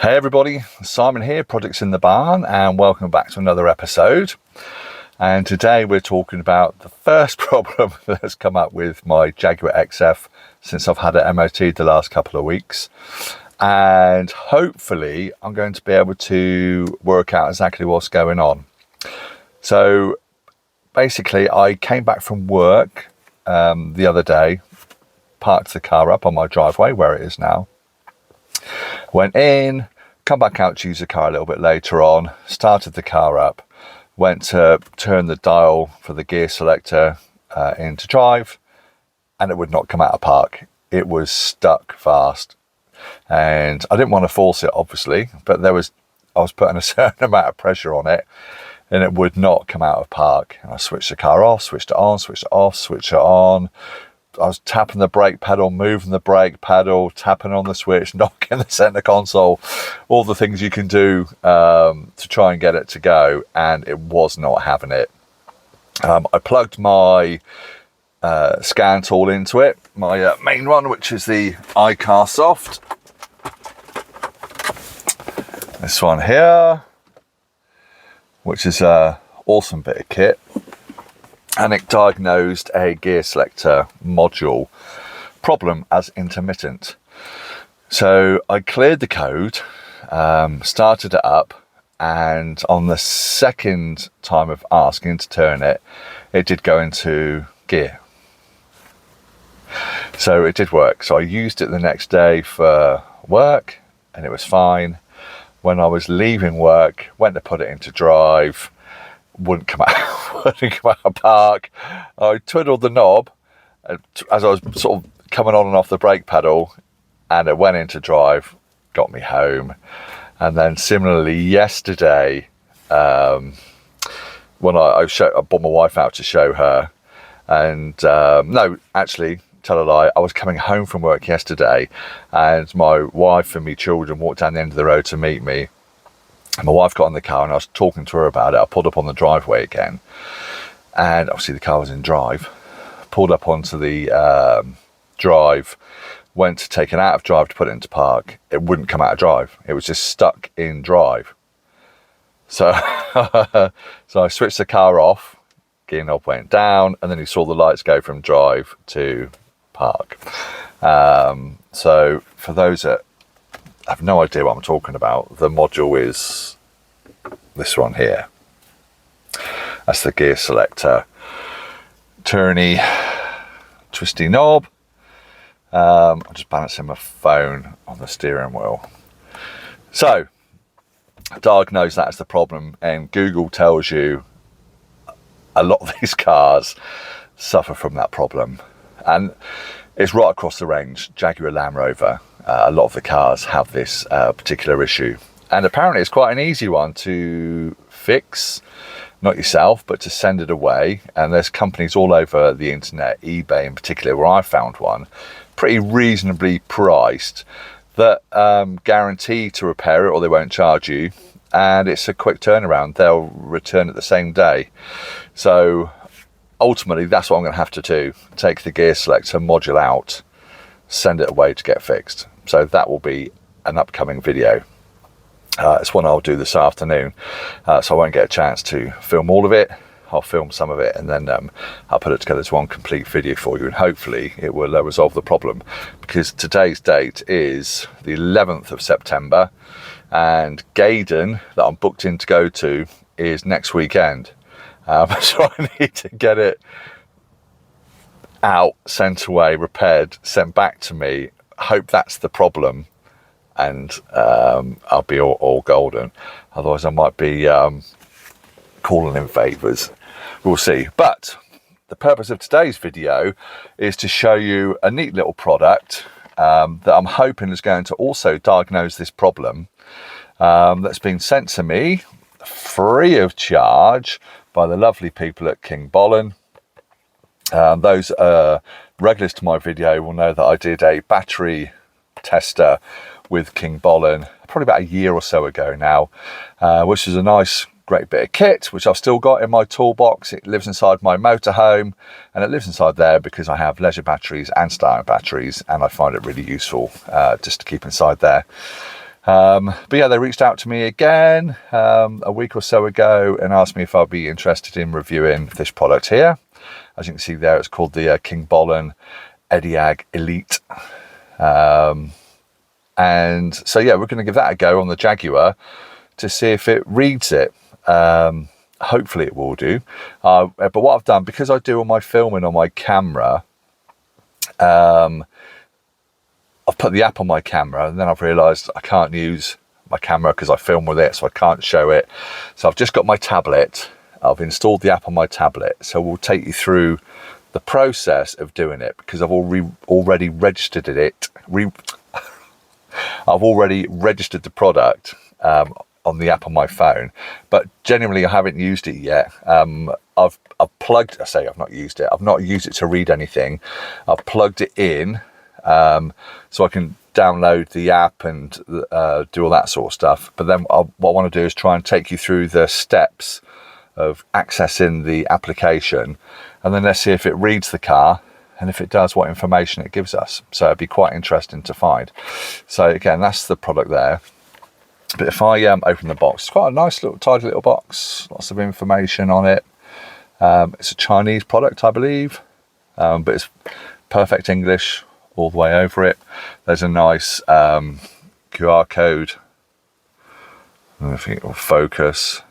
Hey everybody, Simon here, Projects in the Barn, and welcome back to another episode. And today we're talking about the first problem that's come up with my Jaguar XF since I've had it MOT'd the last couple of weeks. And hopefully I'm going to be able to work out exactly what's going on. So basically I came back from work the other day, parked the car up on my driveway where it is now, went in, come back out to use the car a little bit later on, started the car up, went to turn the dial for the gear selector into drive, and it would not come out of park. It was stuck fast, and I didn't want to force it obviously, but I was putting a certain amount of pressure on it and it would not come out of park. And I switched the car off, switched it on, switched it off, switched it on. I was tapping the brake pedal, moving the brake pedal, tapping on the switch, knocking the center console, all the things you can do to try and get it to go, and it was not having it. I plugged my scan tool into it, my main one, which is the iCarsoft. This one here, which is an awesome bit of kit. And it diagnosed a gear selector module problem as intermittent. So I cleared the code, started it up, and on the second time of asking to turn it, it did go into gear. So it did work. So I used it the next day for work and it was fine. When I was leaving work, went to put it into drive, wouldn't come out of park. I twiddled the knob as I was sort of coming on and off the brake pedal, and it went into drive, got me home. And then similarly yesterday, when I brought my wife out to show her, and no, actually, tell a lie, I was coming home from work yesterday and my wife and me children walked down the end of the road to meet me. And my wife got in the car and I was talking to her about it. I pulled up on the driveway again, and obviously the car was in drive. Pulled up onto the drive, went to take it out of drive to put it into park. It wouldn't come out of drive. It was just stuck in drive. So, so I switched the car off, gear knob went down, and then you saw the lights go from drive to park. So for those that I have no idea what I'm talking about, the module is this one here. That's the gear selector, turny, twisty knob. I'm just balancing my phone on the steering wheel. So, diagnose that as the problem, and Google tells you a lot of these cars suffer from that problem. And it's right across the range, Jaguar and Land Rover. A lot of the cars have this particular issue, and apparently it's quite an easy one to fix, not yourself, but to send it away. And there's companies all over the internet, eBay in particular, where I found one pretty reasonably priced that guarantee to repair it, or they won't charge you, and it's a quick turnaround. They'll return it the same day. So ultimately that's what I'm going to have to do, take the gear selector module out, send it away to get fixed. So that will be an upcoming video. It's one I'll do this afternoon, so I won't get a chance to film all of it. I'll film some of it and then I'll put it together as one complete video for you, and hopefully it will resolve the problem, because today's date is the 11th of September and Gaydon that I'm booked in to go to is next weekend. So I need to get it out, sent away, repaired, sent back to me. Hope that's the problem, and I'll be all golden. Otherwise I might be calling in favours. We'll see. But the purpose of today's video is to show you a neat little product that I'm hoping is going to also diagnose this problem, that's been sent to me free of charge by the lovely people at Kingbolen. Those regulars to my video will know that I did a battery tester with Kingbolen probably about a year or so ago now, which is a nice great bit of kit which I've still got in my toolbox. It lives inside my motorhome, and it lives inside there because I have leisure batteries and starter batteries, and I find it really useful just to keep inside there. But yeah, they reached out to me again a week or so ago and asked me if I'd be interested in reviewing this product here. As you can see there, it's called the Kingbolen Ediag Elite. And so yeah, we're going to give that a go on the Jaguar to see if it reads it. Hopefully it will do. But what I've done, because I do all my filming on my camera, I've put the app on my camera, and then I've realised I can't use my camera because I film with it, so I can't show it. So I've just got my tablet. I've installed the app on my tablet. So we'll take you through the process of doing it, because I've already registered it. I've already registered the product on the app on my phone, but genuinely I haven't used it yet. I've plugged. I've not used it. I've not used it to read anything. I've plugged it in. So I can download the app and do all that sort of stuff. But then what I want to do is try and take you through the steps of accessing the application, and then let's see if it reads the car, and if it does, what information it gives us. So it'd be quite interesting to find. So again, that's the product there. But if I open the box, it's quite a nice little, tidy little box, lots of information on it. It's a Chinese product, I believe, but it's perfect English all the way over it. There's a nice QR code. I think it will focus.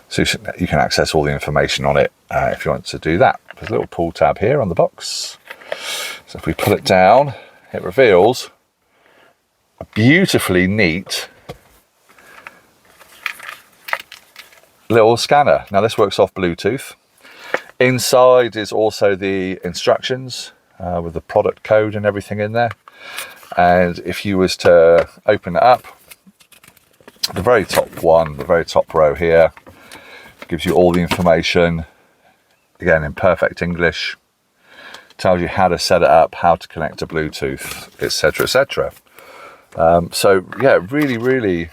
So you can access all the information on it if you want to do that. There's a little pull tab here on the box. So if we pull it down, it reveals a beautifully neat little scanner. Now this works off Bluetooth. Inside is also the instructions with the product code and everything in there. And if you was to open it up, the very top one, the very top row here, gives you all the information, again in perfect English, tells you how to set it up, how to connect to Bluetooth, etc, etc. So yeah, really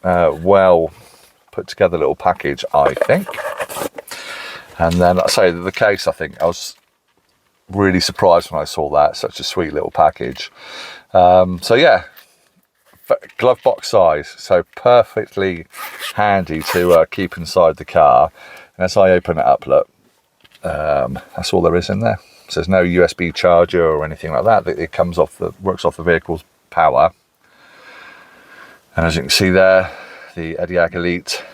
well put together little package, I think. And then, like I say, the case, I think I was really surprised when I saw that. Such a sweet little package. So yeah, Glovebox-Sized, so perfectly handy to keep inside the car. And as I open it up, look, that's all there is in there. So there's no USB charger or anything like that. It comes off works off the vehicle's power. And as you can see there, the Ediag Elite.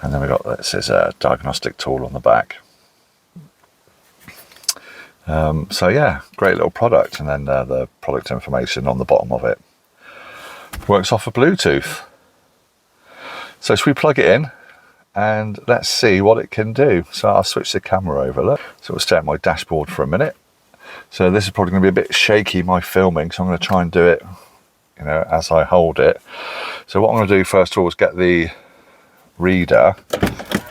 And then we've got, this is a diagnostic tool on the back. So yeah, great little product. And then the product information on the bottom of it. Works off of Bluetooth. So should we plug it in and let's see what it can do. So I'll switch the camera over, look. So we'll stay at my dashboard for a minute. So this is probably going to be a bit shaky, my filming, so I'm going to try and do it, you know, as I hold it. So what I'm going to do first of all is get the reader,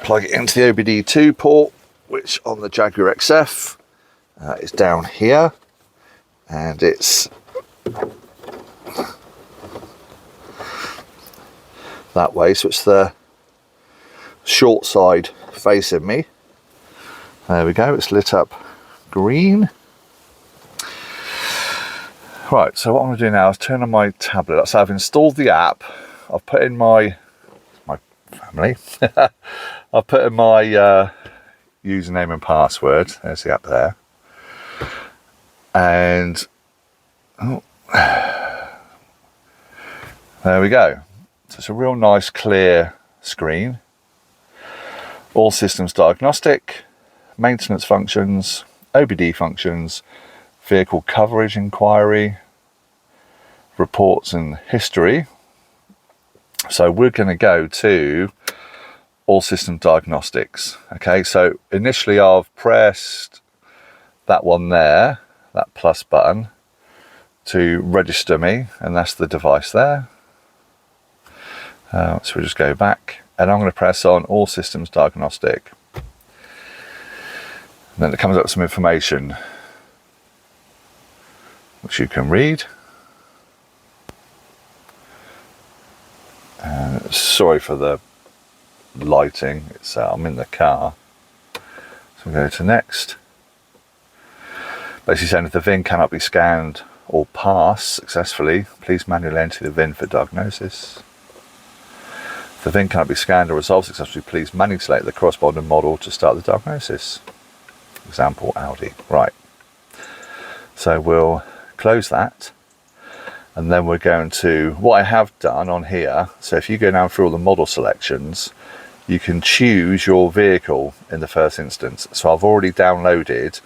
plug it into the OBDII port, which on the Jaguar XF is down here, and it's that way, so it's the short side facing me. There we go, it's lit up green. Right, so what I'm going to do now is turn on my tablet. So I've installed the app, I've put in my family. I've put in my username and password. There's the app there. And there we go. So it's a real nice clear screen. All systems diagnostic, maintenance functions, OBD functions, vehicle coverage inquiry, reports and history. So we're going to go to all system diagnostics. Okay, so initially I've pressed that one there, that plus button, to register me, and that's the device there. So we just go back, and I'm going to press on all systems diagnostic. And then it comes up with some information which you can read. Sorry for the lighting, it's I'm in the car. So we'll go to next. Basically saying if the VIN cannot be scanned or passed successfully, please manually enter the VIN for diagnosis. If the VIN cannot be scanned or resolved successfully, please manually select the corresponding model to start the diagnosis. Example, Audi. Right. So we'll close that. And then we're going to, what I have done on here, so if you go down through all the model selections, you can choose your vehicle in the first instance. So I've already downloaded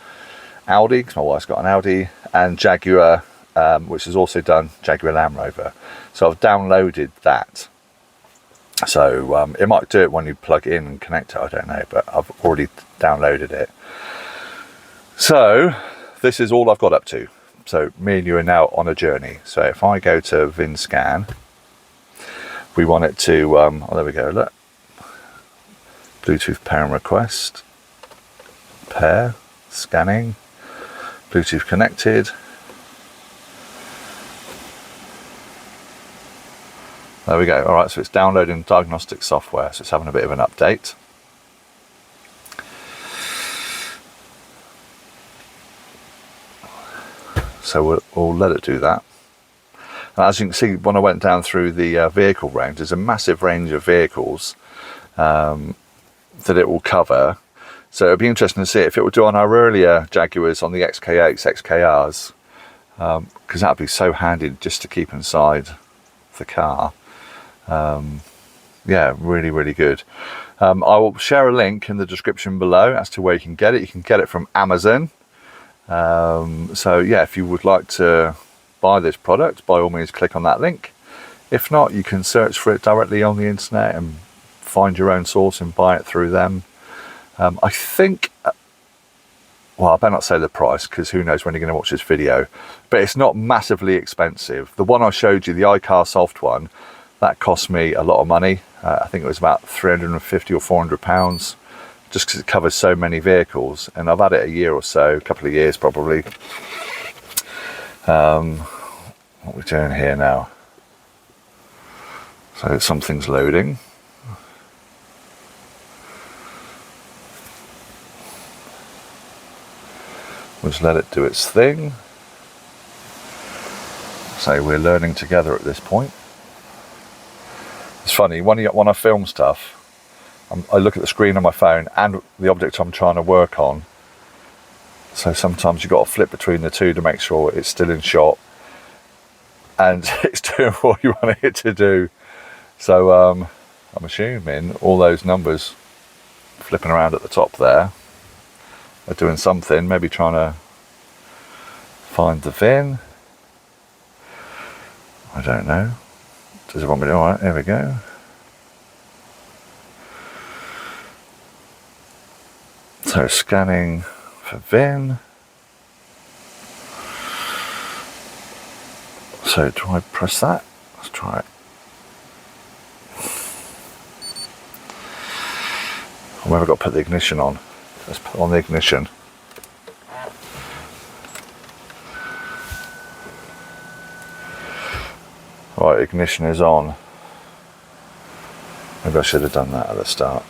Audi, because my wife's got an Audi, and Jaguar, which has also done Jaguar Land Rover. So I've downloaded that. So it might do it when you plug it in and connect it, I don't know, but I've already downloaded it. So this is all I've got up to. So me and you are now on a journey. So if I go to VIN scan, we want it to, oh, there we go, look. Bluetooth pairing request, pair, scanning, Bluetooth connected. There we go. All right, so it's downloading Diagnostics software, so it's having a bit of an update. So we'll let it do that. And as you can see, when I went down through the vehicle range, there's a massive range of vehicles that it will cover. So it'll be interesting to see if it would do on our earlier Jaguars, on the XK8s, XKRs, because that'd be so handy just to keep inside the car. Yeah, really, really good. I will share a link in the description below as to where you can get it. You can get it from Amazon. So yeah, if you would like to buy this product, by all means click on that link. If not, you can search for it directly on the internet and find your own source and buy it through them. I think, well, I better not say the price, because who knows when you're going to watch this video, but it's not massively expensive. The one I showed you, the iCarsoft one, that cost me a lot of money. I think it was about 350 or 400 pounds, just because it covers so many vehicles, and I've had it a year or so, a couple of years probably. What we're doing here now, so something's loading. We'll just let it do its thing. So we're learning together at this point. It's funny, when I film stuff, I look at the screen on my phone and the object I'm trying to work on. So sometimes you've got to flip between the two to make sure it's still in shot and it's doing what you want it to do. So I'm assuming all those numbers flipping around at the top there are doing something, maybe trying to find the VIN. I don't know. Does it want me to? Alright, there we go. So scanning for VIN. So do I press that? Let's try it. Where have I got to put the ignition on? Let's put on the ignition. Right, ignition is on. Maybe I should have done that at the start.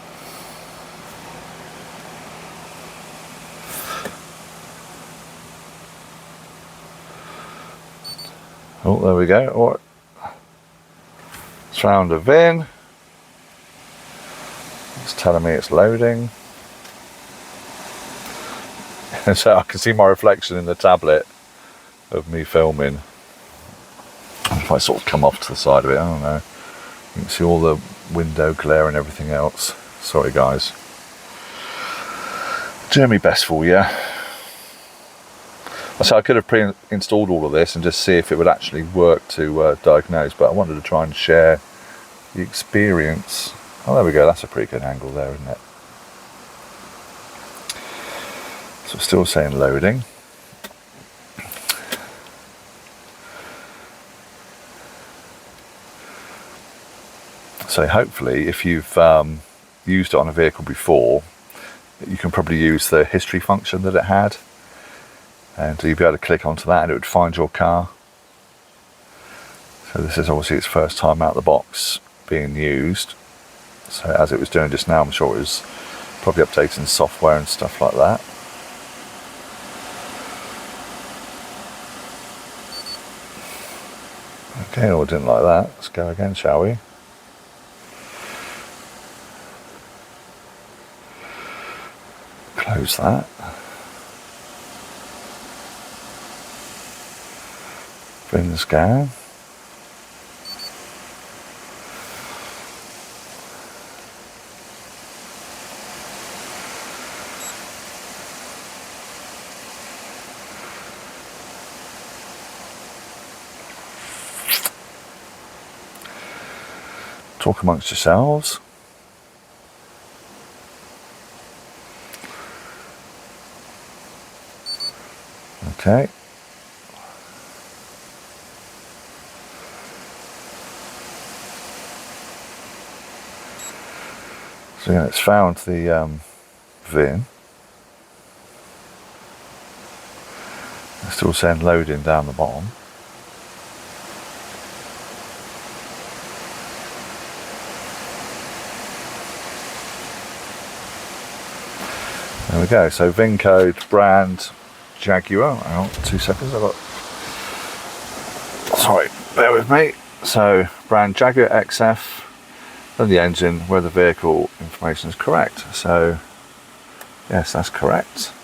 Oh, there we go. All right. It's found a VIN. It's telling me it's loading. So I can see my reflection in the tablet of me filming. If I sort of come off to the side of it, I don't know. You can see all the window glare and everything else. Sorry guys. Doing my best for you. So I could have pre-installed all of this and just see if it would actually work to diagnose, but I wanted to try and share the experience. Oh, there we go. That's a pretty good angle there, isn't it? So it's still saying loading. So hopefully, if you've used it on a vehicle before, you can probably use the history function that it had, and you'll be able to click onto that and it would find your car. So this is obviously its first time out of the box being used. So as it was doing just now, I'm sure it was probably updating software and stuff like that. Okay, well, didn't like that. Let's go again, shall we? Close that. Bring the scan. Talk amongst yourselves. Okay. So yeah, it's found the VIN. It's still saying loading down the bottom. There we go. So VIN code, brand, Jaguar. Hang on, 2 seconds. I've got. Sorry, bear with me. So brand Jaguar XF, and the engine where the vehicle information is correct. So yes, that's correct.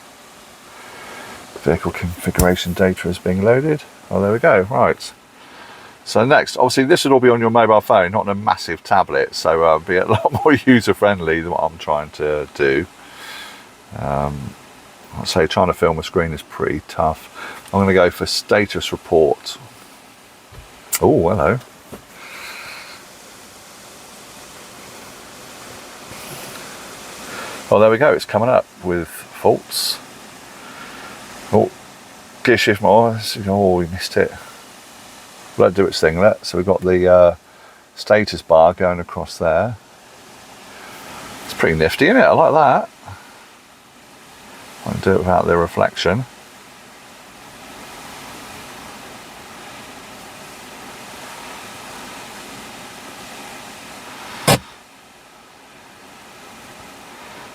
Vehicle configuration data is being loaded. Oh, there we go. Right. So next, obviously, this would all be on your mobile phone, not on a massive tablet. So be a lot more user friendly than what I'm trying to do. I'd say trying to film a screen is pretty tough. I'm going to go for status report. Oh, hello. Oh, there we go. It's coming up with faults. Oh, gear shift more. Oh, we missed it. Let it do its thing. So we've got the status bar going across there. It's pretty nifty, isn't it? I like that. I can do it without the reflection.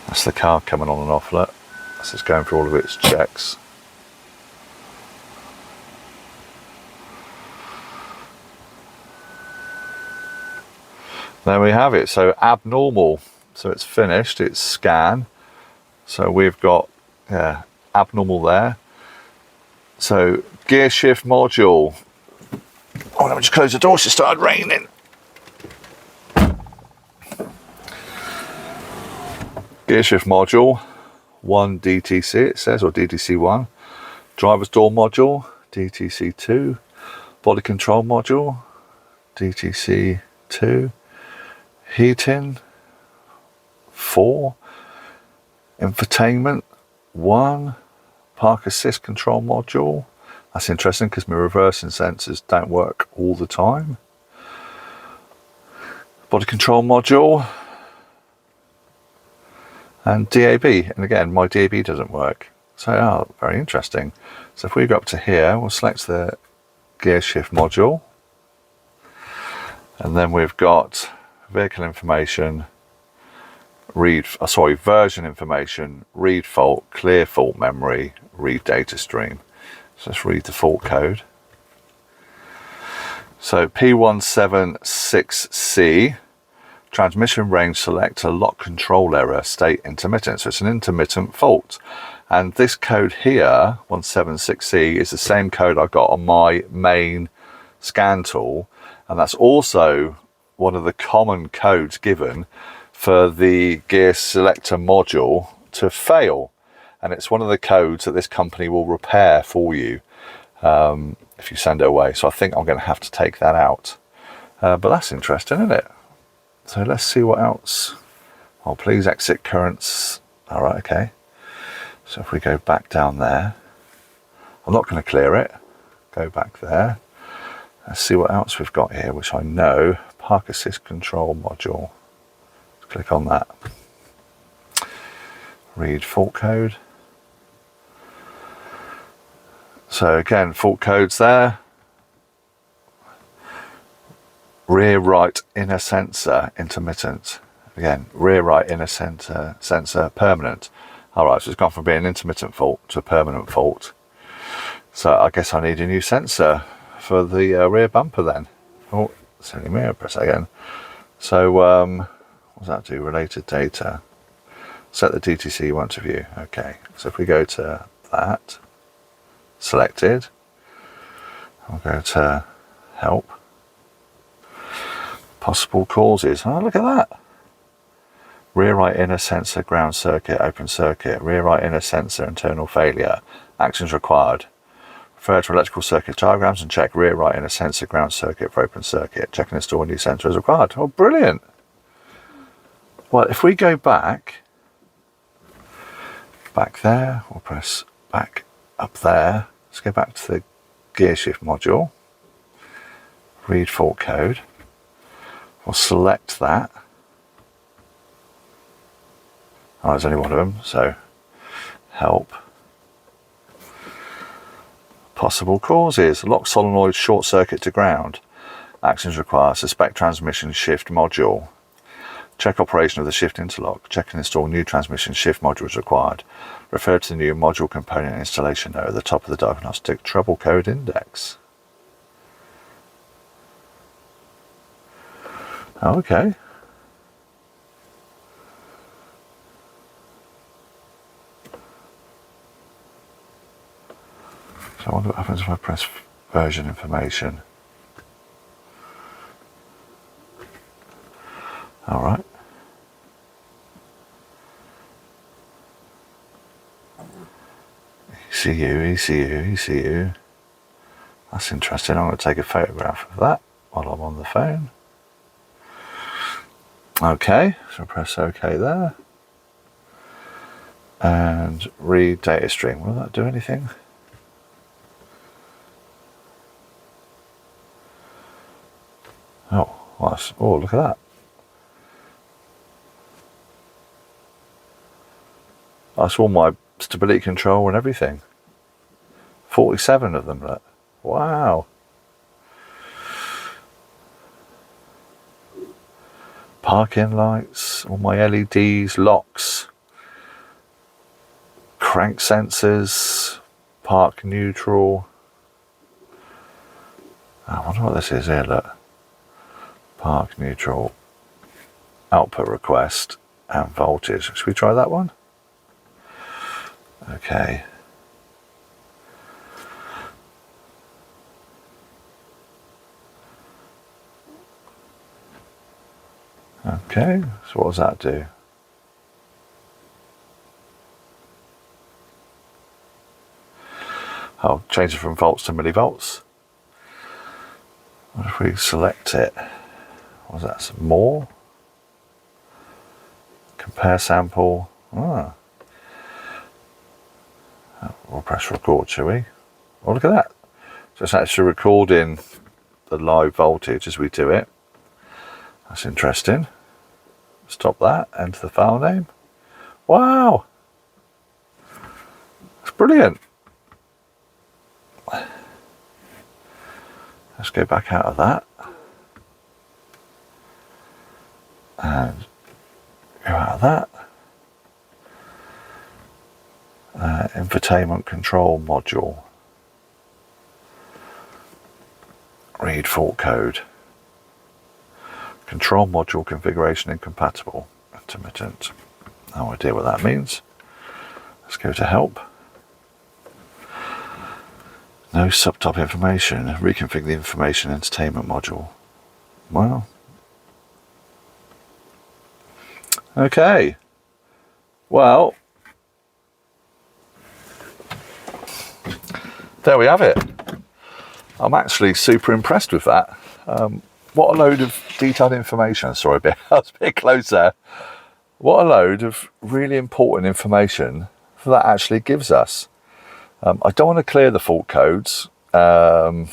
That's the car coming on and off, look. That's just going through all of its checks. There we have it. So abnormal. So it's finished, it's scan. So we've got abnormal there. So gear shift module. Oh, let me just close the door, it started raining. Gear shift module 1 DTC it says, or DTC 1. Driver's door module DTC 2. Body control module DTC 2. Heating 4. Infotainment 1. Park assist control module. That's interesting because my reversing sensors don't work all the time. Body control module. And DAB. And again, my DAB doesn't work. So, very interesting. So if we go up to here, we'll select the gear shift module. And then we've got vehicle information, version information, read fault, clear fault memory, read data stream. So let's read the fault code. So P176C, transmission range selector lock control error, state intermittent. So it's an intermittent fault. And this code here, 176C, is the same code I got on my main scan tool. And that's also one of the common codes given for the Gear Selector module to fail. And it's one of the codes that this company will repair for you if you send it away. So I think I'm going to have to take that out. But that's interesting, isn't it? So let's see what else. Oh, please exit currents. All right, okay. So if we go back down there, I'm not going to clear it. Go back there. Let's see what else we've got here, which I know. Park assist control module. Click on that. Read fault code. So again, fault codes there. Rear right inner sensor intermittent. Again, rear right inner sensor permanent. Alright, so it's gone from being an intermittent fault to a permanent fault. So I guess I need a new sensor for the rear bumper then. Oh, silly mirror, press that again. So what does that do? Related data. Set the DTC you want to view. Okay, so if we go to that, selected, I'll go to help. Possible causes. Oh, look at that. Rear right inner sensor ground circuit, open circuit. Rear right inner sensor internal failure. Actions required. Refer to electrical circuit diagrams and check rear right inner sensor ground circuit for open circuit. Check and install a new sensor as required. Oh, brilliant. Well, if we go back there, we'll press back up there. Let's go back to the gear shift module. Read fault code. We'll select that. Oh, there's only one of them, so help. Possible causes. Lock solenoid short circuit to ground. Actions required. Suspect transmission shift module. Check operation of the shift interlock. Check and install new transmission shift modules required. Refer to the new module component installation note at the top of the diagnostic trouble code index. Okay. So I wonder what happens if I press version information. Alright. ECU. That's interesting. I'm going to take a photograph of that while I'm on the phone. Okay, so press OK there. And read data stream. Will that do anything? Oh, oh, look at that. That's all my stability control and everything. 47 of them, look. Wow. Parking lights, all my LEDs, locks, crank sensors, park neutral. I wonder what this is here, look. Park neutral, output request, and voltage. Should we try that one? Okay. Okay, so what does that do? I'll change it from volts to millivolts. What if we select it? Was that some more? Compare sample. Ah. We'll press record, shall we? Oh, look at that. So it's actually recording the live voltage as we do it. That's interesting. Stop that, enter the file name. Wow! That's brilliant. Let's go back out of that. And go out of that. Infotainment control module. Read fault code. Control module configuration incompatible. Intermittent. No idea what that means. Let's go to help. No subtop information. Reconfigure the information entertainment module. Well. Okay. Well. There we have it. I'm actually super impressed with that. What a load of detailed information. Sorry, I was a bit close there. What a load of really important information that actually gives us. I don't want to clear the fault codes. We'll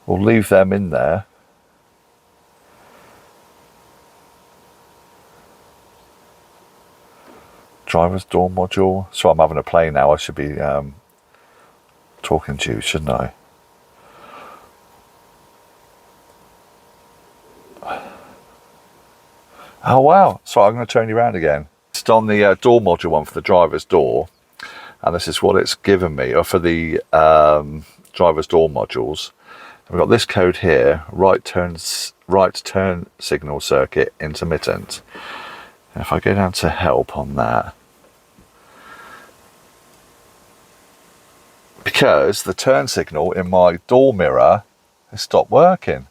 leave them in there. Driver's door module. So I'm having a play now. I should be talking to you, shouldn't I? Oh wow, sorry, I'm going to turn you around again. It's on the door module one for the driver's door, and this is what it's given me, or for the driver's door modules. We've got this code here, right turn signal circuit intermittent. And if I go down to help on that, because the turn signal in my door mirror has stopped working.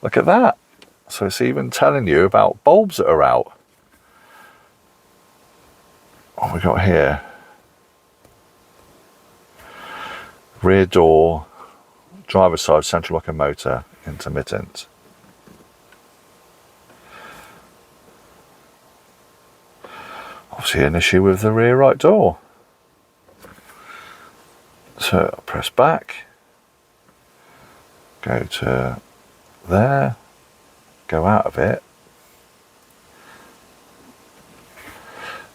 Look at that. So it's even telling you about bulbs that are out. What have we got here? Rear door, driver's side, central lock and motor, intermittent. Obviously an issue with the rear right door. So I'll press back, go to there, go out of it.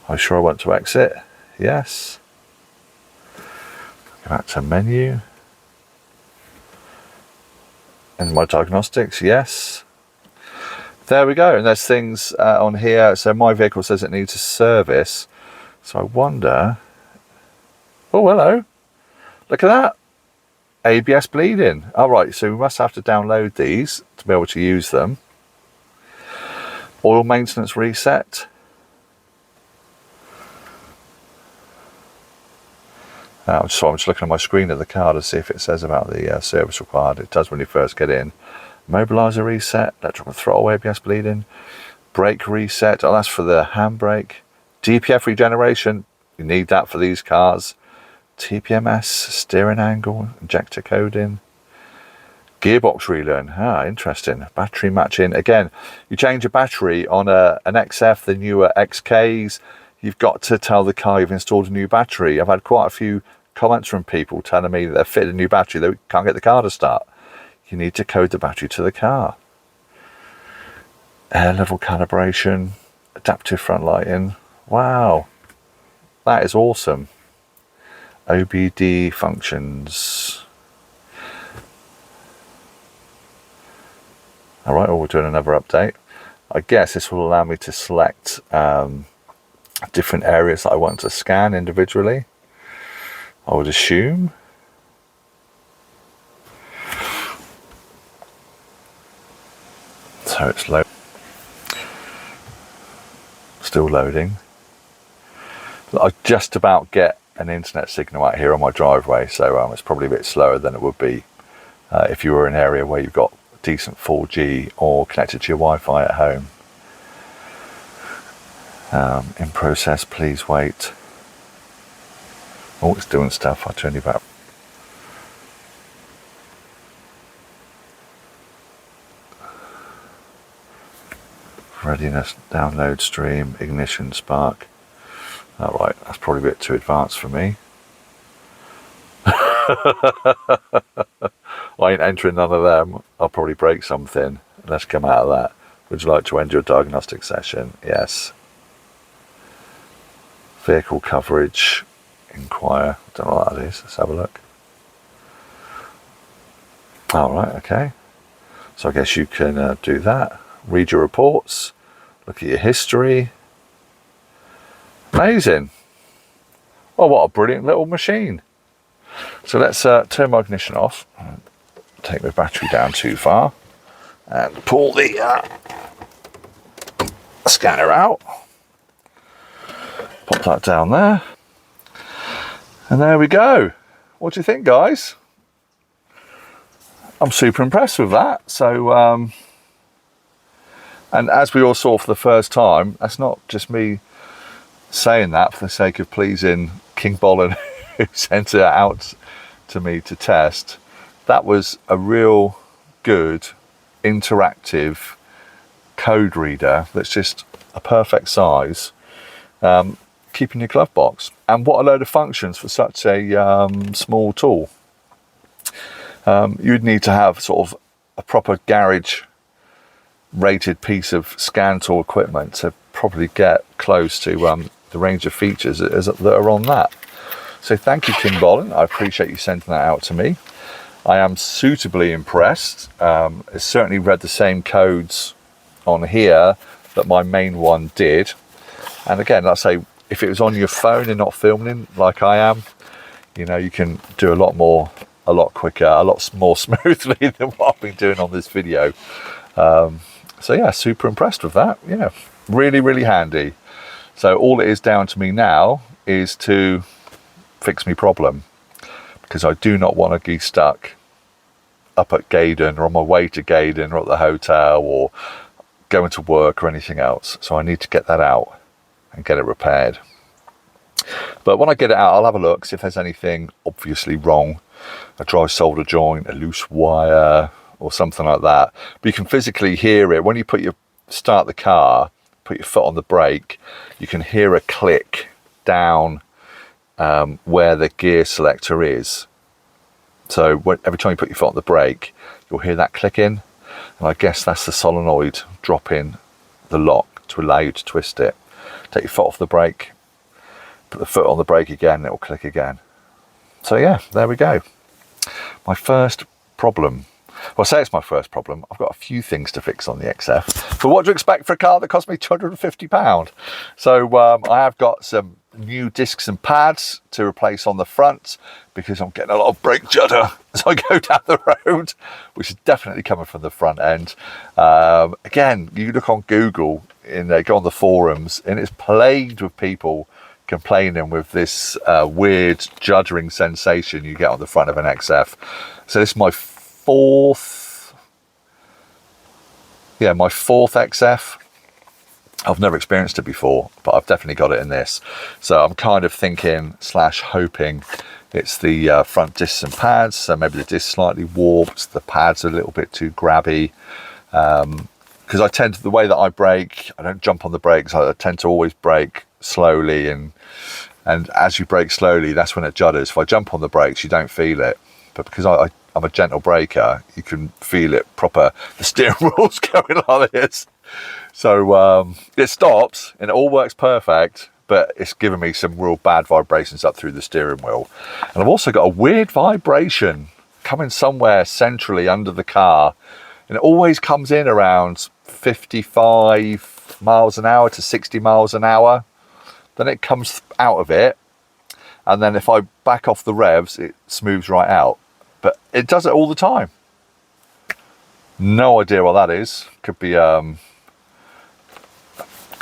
I'm sure I want to exit, yes. Go back to menu. And my diagnostics, yes. There we go, and there's things on here. So my vehicle says it needs a service. So I wonder, oh hello, look at that. ABS bleeding. All right, so we must have to download these to be able to use them. Oil maintenance reset. I'm just looking at my screen of the car to see if it says about the service required. It does when you first get in. Mobiliser reset, electrical throttle, ABS bleeding, brake reset, oh that's for the handbrake. DPF regeneration, you need that for these cars. TPMS, steering angle, injector coding. Gearbox relearn, interesting. Battery matching, again, you change a battery on an XF, the newer XKs, you've got to tell the car you've installed a new battery. I've had quite a few comments from people telling me that they've fitted a new battery, they can't get the car to start. You need to code the battery to the car. Air level calibration, adaptive front lighting. Wow, that is awesome. OBD functions. All right, we're doing another update. I guess this will allow me to select different areas that I want to scan individually, I would assume. So it's still loading. I just about get an internet signal out here on my driveway, so it's probably a bit slower than it would be if you were in an area where you've got decent 4G or connected to your Wi-Fi at home. In process, please wait. Oh, it's doing stuff. I'll turn you back. Readiness, download, stream, ignition, spark. All right, that's probably a bit too advanced for me. I ain't entering none of them. I'll probably break something. Let's come out of that. Would you like to end your diagnostic session? Yes. Vehicle coverage, inquire. Don't know what that is. Let's have a look. All right, okay. So I guess you can do that. Read your reports. Look at your history. Amazing. Well, what a brilliant little machine. So let's turn my ignition off. Take the battery down too far. And pull the scanner out. Pop that down there. And there we go. What do you think, guys? I'm super impressed with that. So, and as we all saw for the first time, that's not just me saying that for the sake of pleasing Kingbolen, who sent it out to me to test. That was a real good interactive code reader that's just a perfect size. Keep in your glove box. And what a load of functions for such a small tool. You'd need to have sort of a proper garage rated piece of scan tool equipment to probably get close to the range of features that are on that. So thank you, Kingbolen. I appreciate you sending that out to me. I am suitably impressed. It's certainly read the same codes on here that my main one did. And again, let's say if it was on your phone and not filming like I am, you know, you can do a lot more a lot quicker, a lot more smoothly than what I've been doing on this video. So yeah, super impressed with that. Yeah, really, really handy. So all it is down to me now is to fix me problem, because I do not want to be stuck up at Gaydon or on my way to Gaydon or at the hotel or going to work or anything else. So I need to get that out and get it repaired. But when I get it out, I'll have a look, see if there's anything obviously wrong, a dry solder joint, a loose wire or something like that. But you can physically hear it when you start the car, put your foot on the brake, you can hear a click down where the gear selector is. So every time you put your foot on the brake, you'll hear that clicking, and I guess that's the solenoid dropping the lock to allow you to twist it. Take your foot off the brake, put the foot on the brake again, and it will click again. So yeah, there we go. My first problem. Well, I say it's my first problem. I've got a few things to fix on the XF. But what do you expect for a car that cost me £250? So I have got some new discs and pads to replace on the front, because I'm getting a lot of brake judder as I go down the road, which is definitely coming from the front end. Again, you look on Google and go on the forums, and it's plagued with people complaining with this weird juddering sensation you get on the front of an XF. So this is my fourth XF. I've never experienced it before, but I've definitely got it in this. So I'm kind of thinking / hoping it's the front discs and pads. So maybe the disc's slightly warped, the pads are a little bit too grabby. Because I tend to, the way that I brake, I don't jump on the brakes. I tend to always brake slowly, and as you brake slowly, that's when it judders. If I jump on the brakes, you don't feel it. But because I'm a gentle braker, you can feel it proper. The steering wheel's going like this. So it stops and it all works perfect, but it's giving me some real bad vibrations up through the steering wheel. And I've also got a weird vibration coming somewhere centrally under the car, and it always comes in around 55 miles an hour to 60 miles an hour. Then it comes out of it, and then if I back off the revs, it smooths right out. But it does it all the time. No idea what that is. Could be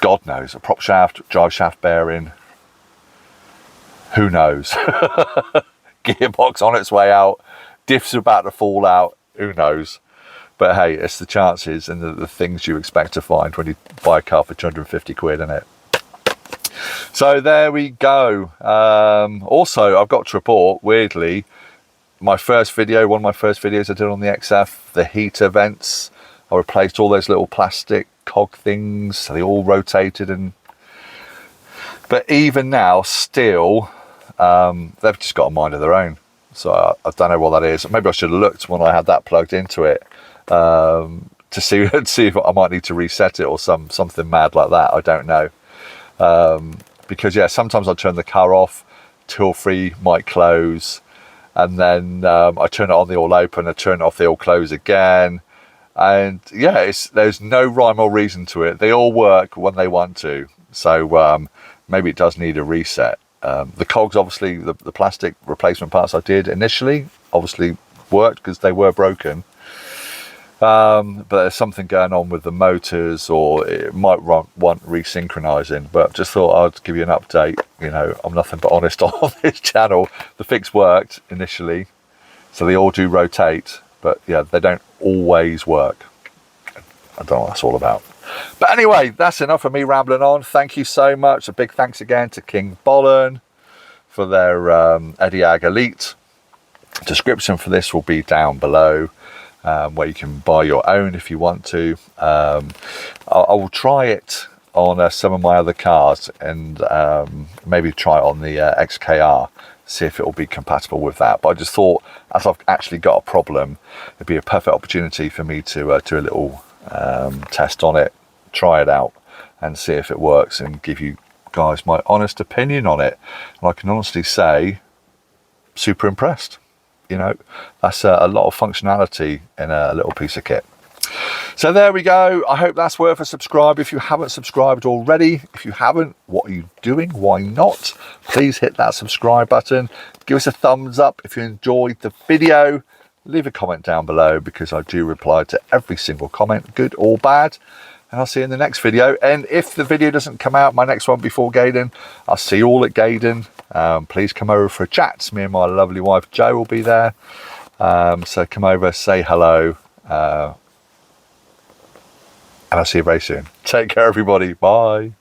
God knows, a prop shaft, drive shaft bearing, who knows. Gearbox on its way out, diffs are about to fall out, who knows. But hey, it's the chances and the things you expect to find when you buy a car for 250 quid, isn't it? So there we go. Also, I've got to report, weirdly, one of my first videos I did on the XF, the heater vents, I replaced all those little plastic cog things, so they all rotated, but even now still they've just got a mind of their own. So I don't know what that is. Maybe I should have looked when I had that plugged into it to see if I might need to reset it or something mad like that. I don't know, because yeah, sometimes I turn the car off, 2 or 3 might close, and then I turn it on, they all open, I turn it off, they all close again. And yeah, there's no rhyme or reason to it. They all work when they want to. So maybe it does need a reset. The cogs, obviously, the plastic replacement parts I did initially, obviously worked because they were broken. But there's something going on with the motors, or it might want resynchronizing. But just thought I'd give you an update. You know, I'm nothing but honest on this channel. The fix worked initially, so they all do rotate. But yeah, they don't always work. I don't know what that's all about. But anyway, that's enough of me rambling on. Thank you so much. A big thanks again to Kingbolen for their Ediag Elite. Description for this will be down below, where you can buy your own if you want to. I will try it on some of my other cars, and maybe try it on the XKR. See if it will be compatible with that. But I just thought, as I've actually got a problem, it'd be a perfect opportunity for me to do a little test on it, try it out, and see if it works, and give you guys my honest opinion on it. And I can honestly say, super impressed. You know, that's a lot of functionality in a little piece of kit. So there we go. I hope that's worth a subscribe if you haven't subscribed already. If you haven't, what are you doing? Why not? Please hit that subscribe button. Give us a thumbs up if you enjoyed the video. Leave a comment down below because I do reply to every single comment, good or bad. And I'll see you in the next video. And if the video doesn't come out, my next one before Gaydon, I'll see you all at Gaydon. Please come over for a chat. Me and my lovely wife Jo will be there. So come over, say hello. And I'll see you very soon. Take care, everybody. Bye.